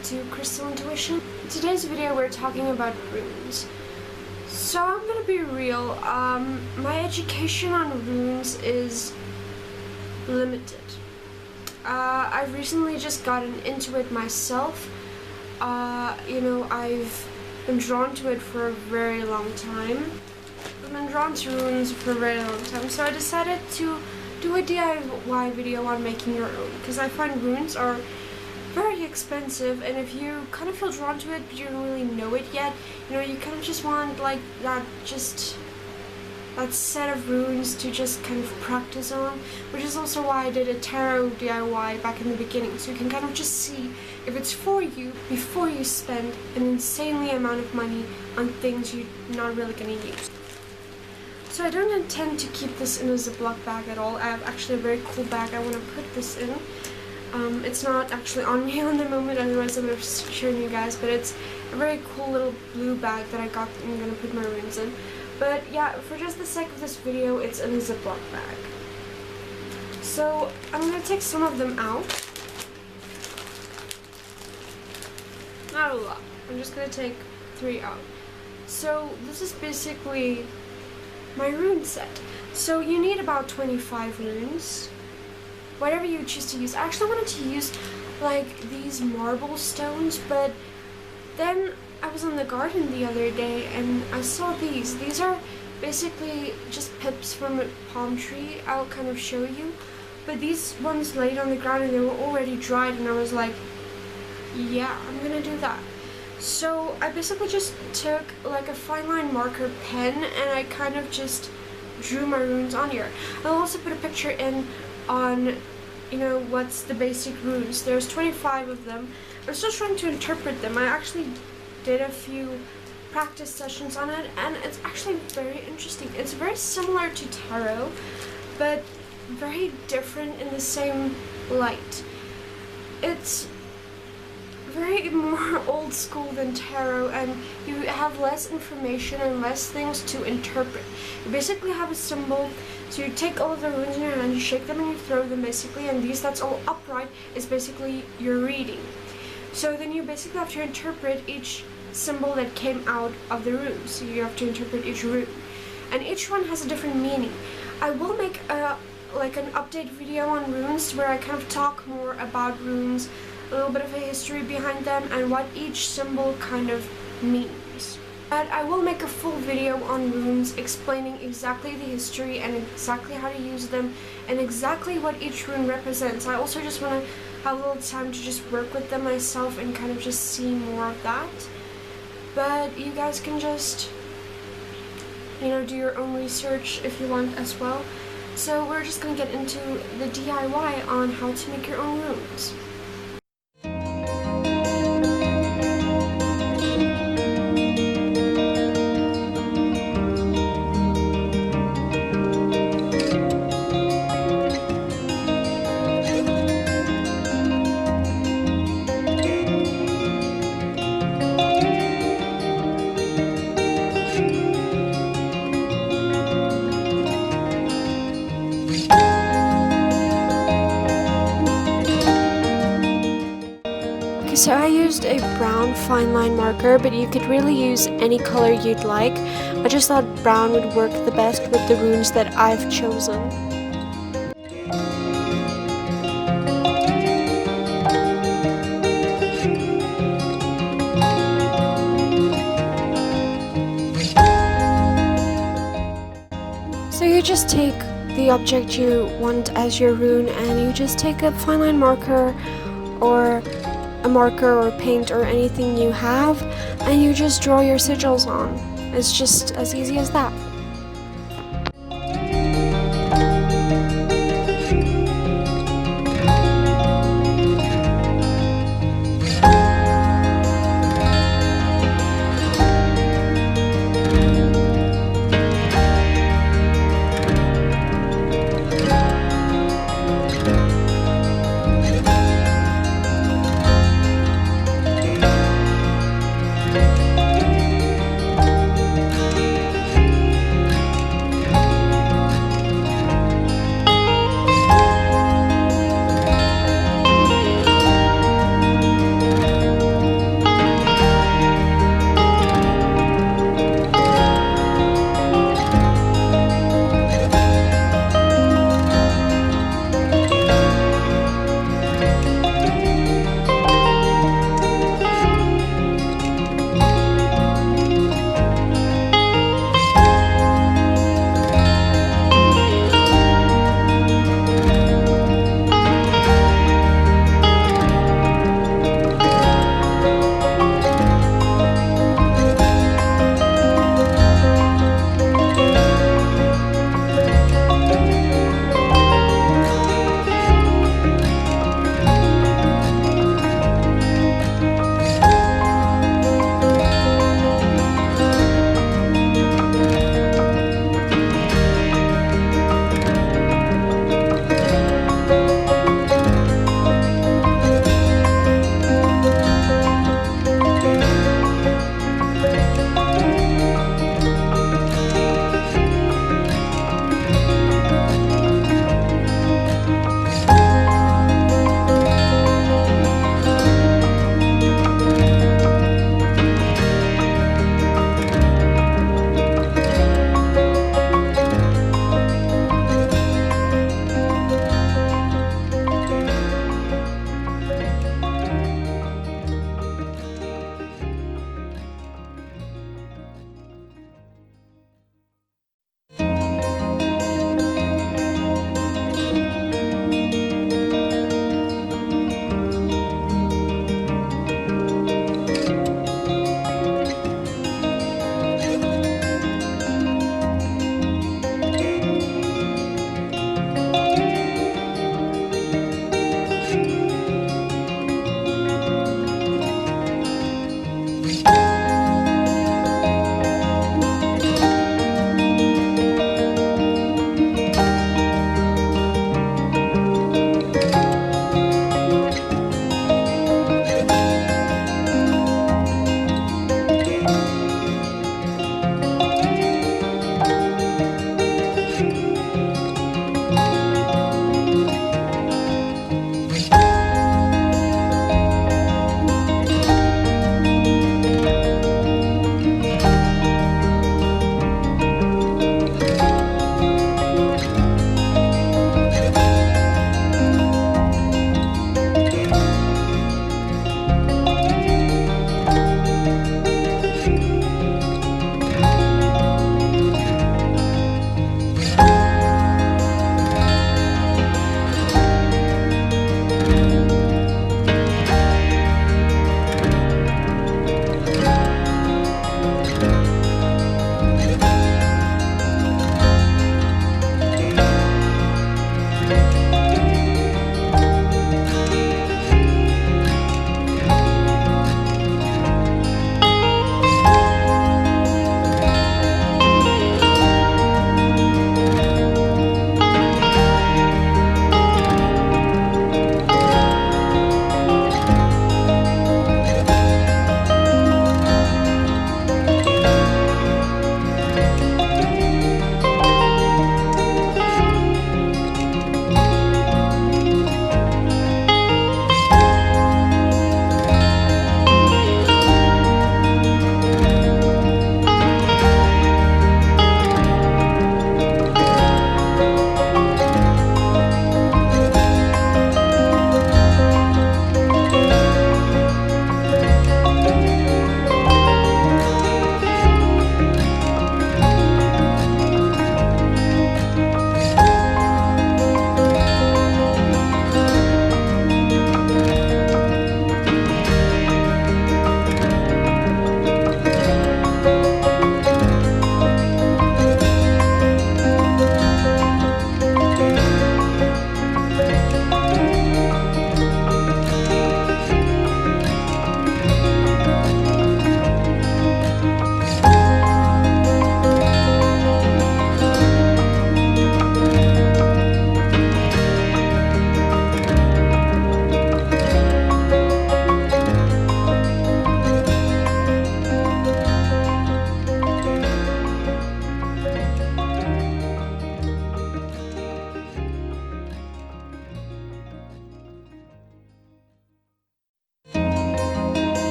back to Crystal Intuition. In today's video we're talking about runes. So I'm gonna be real, my education on runes is limited. I've recently just gotten into it myself. I've been drawn to it for a very long time. I've been drawn to runes for a very long time, so I decided to do a DIY video on making your own, because I find runes are very expensive, and if you kind of feel drawn to it but you don't really know it yet, you kind of just want like that set of runes to just kind of practice on, which is also why I did a tarot DIY back in the beginning, so you can kind of just see if it's for you before you spend an insanely amount of money on things you're not really going to use. So I don't intend to keep this in a Ziploc bag at all. I have actually a very cool bag I want to put this in. It's not actually on me on the moment, otherwise I would have shown you guys, but it's a very cool little blue bag that I got that I'm going to put my runes in. But yeah, for just the sake of this video, it's in a Ziploc bag. So I'm going to take some of them out. Not a lot. I'm just going to take 3 out. So this is basically my rune set. So you need about 25 runes. Whatever you choose to use. I actually wanted to use like these marble stones, but then I was in the garden the other day and I saw these. These are basically just pips from a palm tree. I'll kind of show you. But these ones laid on the ground and they were already dried, and I was like, yeah, I'm gonna do that. So I basically just took like a fine line marker pen and I kind of just drew my runes on here. I'll also put a picture in on what's the basic runes. There's 25 of them. I'm still trying to interpret them. I actually did a few practice sessions on it, and it's actually very interesting. It's very similar to tarot, but very different in the same light. It's very more old school than tarot, and you have less information and less things to interpret. You basically have a symbol, so you take all of the runes in your hand, you shake them and you throw them basically, and these that's all upright is basically your reading. So then you basically have to interpret each symbol that came out of the rune. So you have to interpret each rune, and each one has a different meaning. I will make an update video on runes where I kind of talk more about runes, a little bit of a history behind them, and what each symbol kind of means. But I will make a full video on runes explaining exactly the history and exactly how to use them and exactly what each rune represents. I also just want to have a little time to just work with them myself and kind of just see more of that. But you guys can just, do your own research if you want as well. So we're just going to get into the DIY on how to make your own runes. So I used a brown fine line marker, but you could really use any color you'd like. I just thought brown would work the best with the runes that I've chosen. So you just take the object you want as your rune, and you just take a fine line marker or a marker or paint or anything you have, and you just draw your sigils on. It's just as easy as that.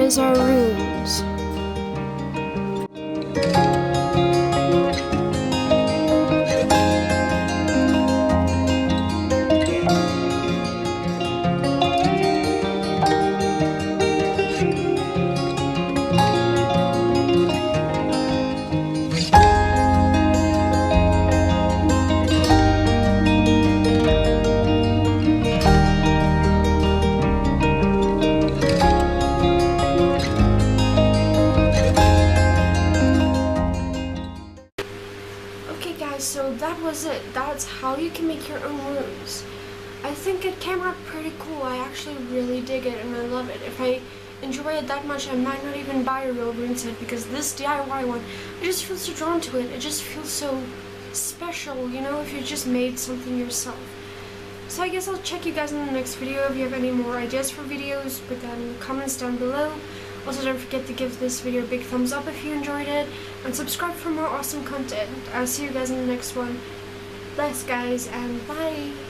is our rooms. Okay guys, so that was it. That's how you can make your own rooms. I think it came out pretty cool. I actually really dig it and I love it. If I enjoy it that much, I might not even buy a real rune set, because this DIY one, I just feel so drawn to it. It just feels so special, you know, if you just made something yourself. So I guess I'll check you guys in the next video. If you have any more ideas for videos, put that in the comments down below. Also, don't forget to give this video a big thumbs up if you enjoyed it, and subscribe for more awesome content. I'll see you guys in the next one. Bless guys, and bye!